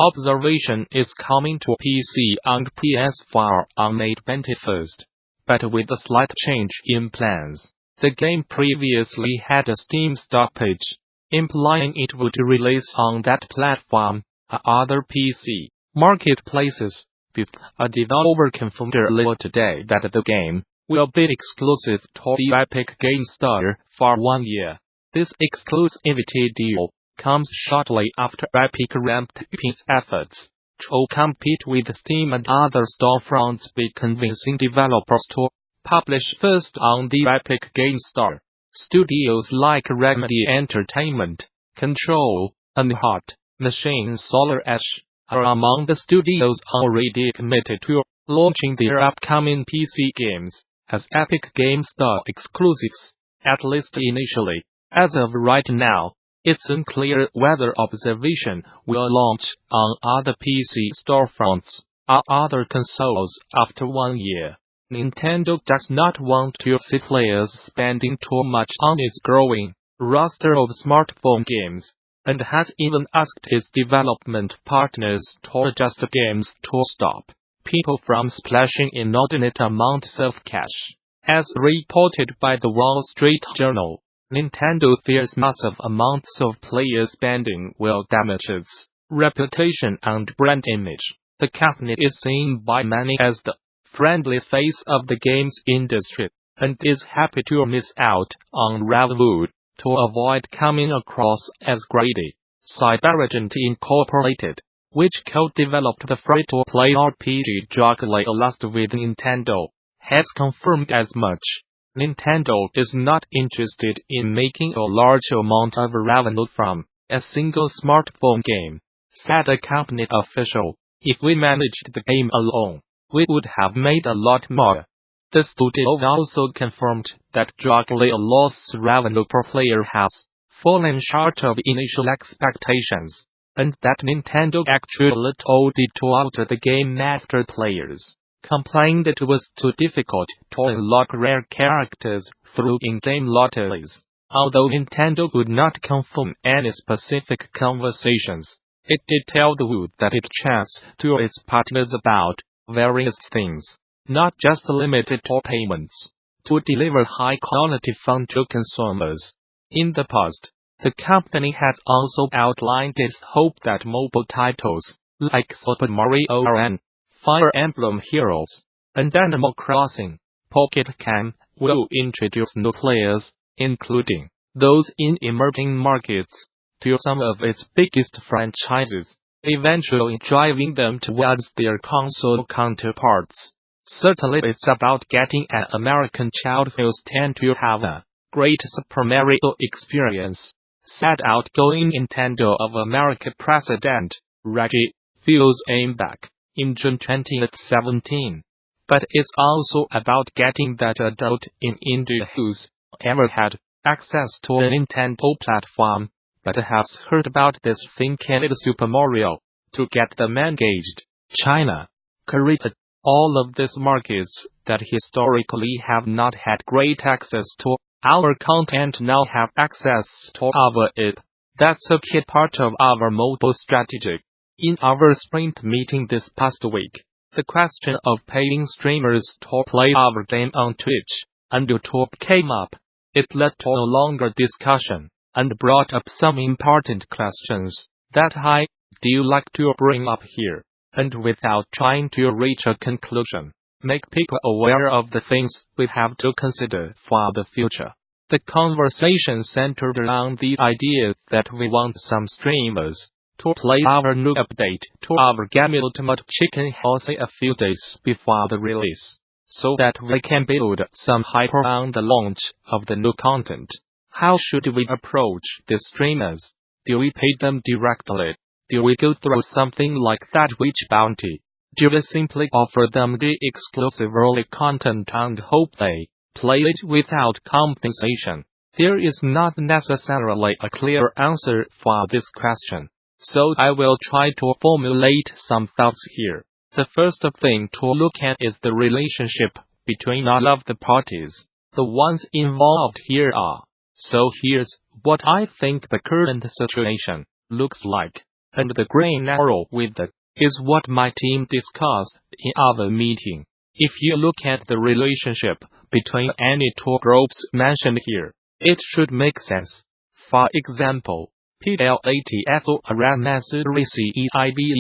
Observation is coming to PC and PS4 on May 21st, but with a slight change in plans. The game previously had a Steam stoppage, implying it would release on that platform and other PC marketplaces. A developer confirmed earlier today that the game will be exclusive to the Epic Games Store for 1 year. This exclusivity deal comes shortly after Epic ramped up its efforts to compete with Steam and other storefronts by convincing developers to publish first on the Epic Games Store. Studios like Remedy Entertainment, Control, and Hot Machine Solar Ash are among the studios already committed to launching their upcoming PC games as Epic Games Store exclusives, at least initially. As of right now, it's unclear whether Observation will launch on other PC storefronts or other consoles after 1 year. Nintendo does not want to see players spending too much on its growing roster of smartphone games, and has even asked its development partners to adjust games to stop people from splashing inordinate amounts of cash. As reported by the Wall Street Journal, Nintendo fears massive amounts of player spending will damage its reputation and brand image. The company is seen by many as the friendly face of the games industry, and is happy to miss out on revenue to avoid coming across as greedy. CyberAgent Incorporated, which co-developed the free-to-play RPG Drug Last with Nintendo, has confirmed as much. Nintendo is not interested in making a large amount of revenue from a single smartphone game, said a company official. If we managed the game alone, we would have made a lot more. The studio also confirmed that Drug Lost's revenue per player has fallen short of initial expectations, and that Nintendo actually told it to alter the game after players complained it was too difficult to unlock rare characters through in-game lotteries. Although Nintendo would not confirm any specific conversations, it did tell the Wood that it chats to its partners about various things, not just limited to payments, to deliver high-quality fun to consumers. In the past, the company has also outlined its hope that mobile titles, like Super Mario Run, Fire Emblem Heroes, and Animal Crossing Pocket Camp, will introduce new players, including those in emerging markets, to some of its biggest franchises, eventually driving them towards their console counterparts. Certainly it's about getting an American child who stands to have a great Super Mario experience, said outgoing Nintendo of America President Reggie Fils-Aimé in June 2017. But it's also about getting that adult in India who's ever had access to a Nintendo platform, but has heard about this thing called Super Mario, to get them engaged. China, Korea, all of these markets that historically have not had great access to our content now have access to our app. That's a key part of our mobile strategy. In our sprint meeting this past week, the question of paying streamers to play our game on Twitch and YouTube came up. It led to a longer discussion, and brought up some important questions that I do like to bring up here, and without trying to reach a conclusion, make people aware of the things we have to consider for the future. The conversation centered around the idea that we want some streamers to play our new update to our game Ultimate Chicken House a few days before the release, so that we can build some hype around the launch of the new content. How should we approach the streamers? Do we pay them directly? Do we go through something like that Twitch bounty? Do we simply offer them the exclusive early content and hope they play it without compensation? There is not necessarily a clear answer for this question, so I will try to formulate some thoughts here. The first thing to look at is the relationship between all of the parties. The ones involved here are. So here's what I think the current situation looks like. And the green arrow with the is what my team discussed in our meeting. If you look at the relationship between any two groups mentioned here, it should make sense. For example, PLATFO around massive receive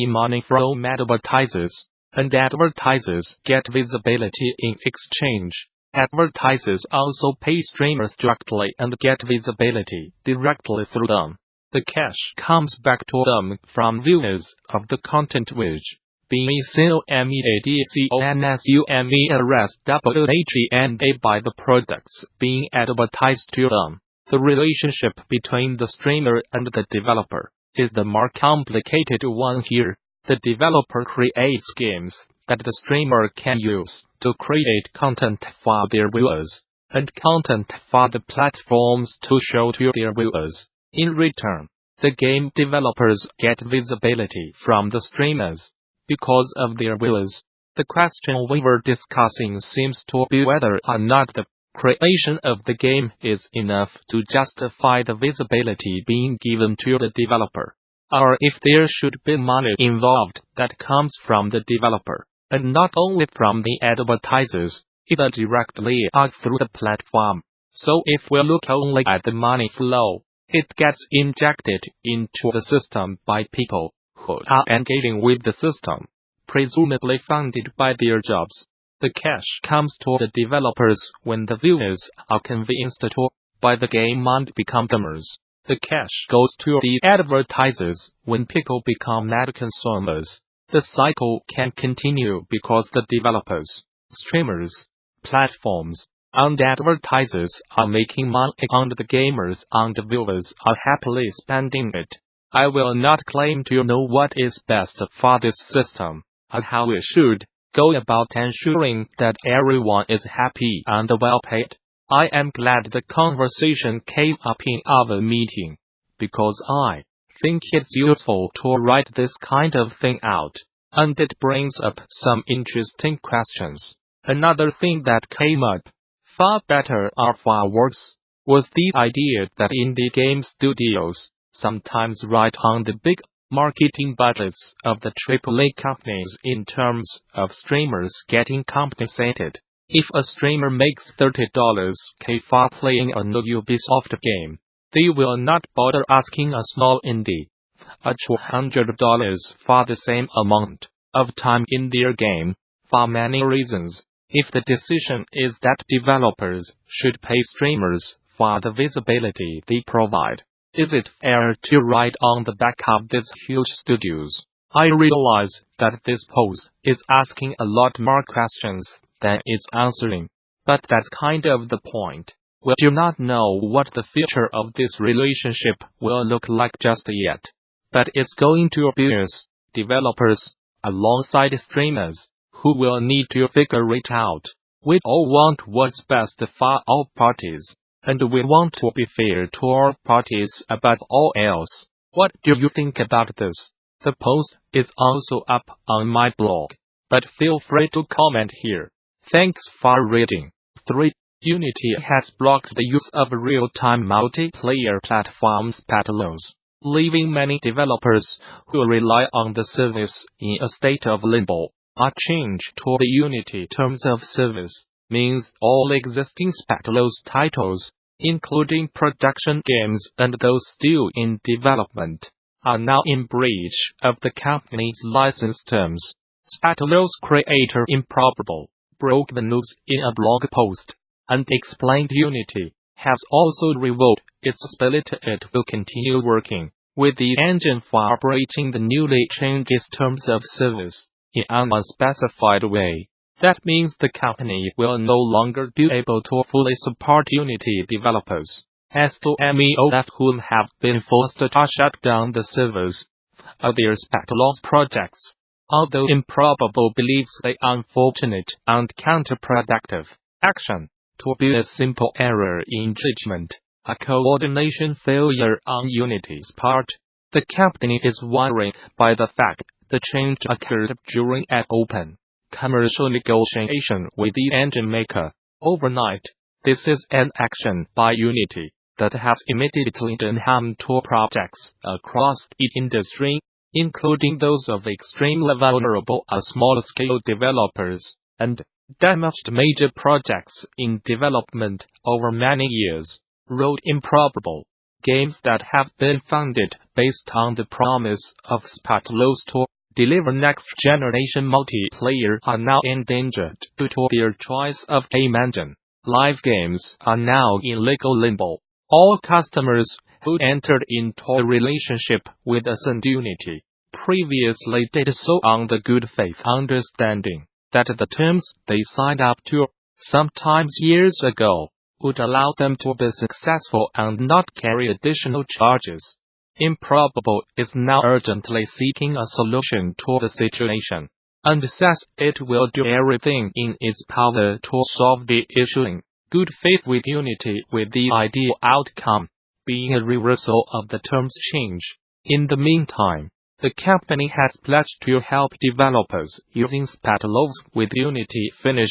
money from advertisers, and advertisers get visibility in exchange. Advertisers also pay streamers directly and get visibility directly through them. The cash comes back to them from viewers of the content which being COMEDCONSUMERSWHENA by the products being advertised to them. The relationship between the streamer and the developer is the more complicated one here. The developer creates games that the streamer can use to create content for their viewers, and content for the platforms to show to their viewers. In return, the game developers get visibility from the streamers because of their viewers. The question we were discussing seems to be whether or not the creation of the game is enough to justify the visibility being given to the developer, or if there should be money involved that comes from the developer, and not only from the advertisers, either directly or through the platform. So if we look only at the money flow, it gets injected into the system by people who are engaging with the system, presumably funded by their jobs. The cash comes to the developers when the viewers are convinced to buy the game and become gamers. The cash goes to the advertisers when people become ad consumers. The cycle can continue because the developers, streamers, platforms, and advertisers are making money and the gamers and the viewers are happily spending it. I will not claim to know what is best for this system, and how we should go about ensuring that everyone is happy and well paid. I am glad the conversation came up in our meeting, because I think it's useful to write this kind of thing out, and it brings up some interesting questions. Another thing that came up, far better or far worse, was the idea that indie game studios sometimes ride on the big marketing budgets of the AAA companies in terms of streamers getting compensated. If a streamer makes $30K for playing a new Ubisoft game, they will not bother asking a small indie a $200 for the same amount of time in their game, for many reasons. If the decision is that developers should pay streamers for the visibility they provide, is it fair to ride on the back of these huge studios? I realize that this post is asking a lot more questions than it's answering, but that's kind of the point. We do not know what the future of this relationship will look like just yet, but it's going to be us, developers, alongside streamers, who will need to figure it out. We all want what's best for all parties, and we want to be fair to all parties above all else. What do you think about this? The post is also up on my blog, but feel free to comment here. Thanks for reading. 3. Unity has blocked the use of real-time multiplayer platform Spatulos, leaving many developers who rely on the service in a state of limbo. A change to the Unity terms of service means all existing Spatulos titles, including production games and those still in development, are now in breach of the company's license terms. Spatulos creator Improbable broke the news in a blog post, and explained Unity has also revealed its ability it will continue working with the engine for breaching the newly changed terms of service in an unspecified way. That means the company will no longer be able to fully support Unity developers, as to MEOF whom have been forced to shut down the servers of their Spatulos projects. Although Improbable believes the unfortunate and counterproductive action to be a simple error in judgment, a coordination failure on Unity's part, the company is worried by the fact the change occurred during an open commercial negotiation with the engine maker overnight. This is an action by Unity that has immediately done harm to projects across the industry. including those of extremely vulnerable and small-scale developers, and damaged major projects in development over many years, wrote Improbable. Games that have been funded based on the promise of Spatelo's to deliver next-generation multiplayer are now endangered due to their choice of game engine. Live games are now in legal limbo. All customers who entered into a relationship with Ascend Unity previously did so on the good faith understanding that the terms they signed up to, sometimes years ago, would allow them to be successful and not carry additional charges. Improbable is now urgently seeking a solution to the situation, and says it will do everything in its power to solve the issue in good faith with Unity, with the ideal outcome being a reversal of the terms change. In the meantime, the company has pledged to help developers using Spatelos with Unity finish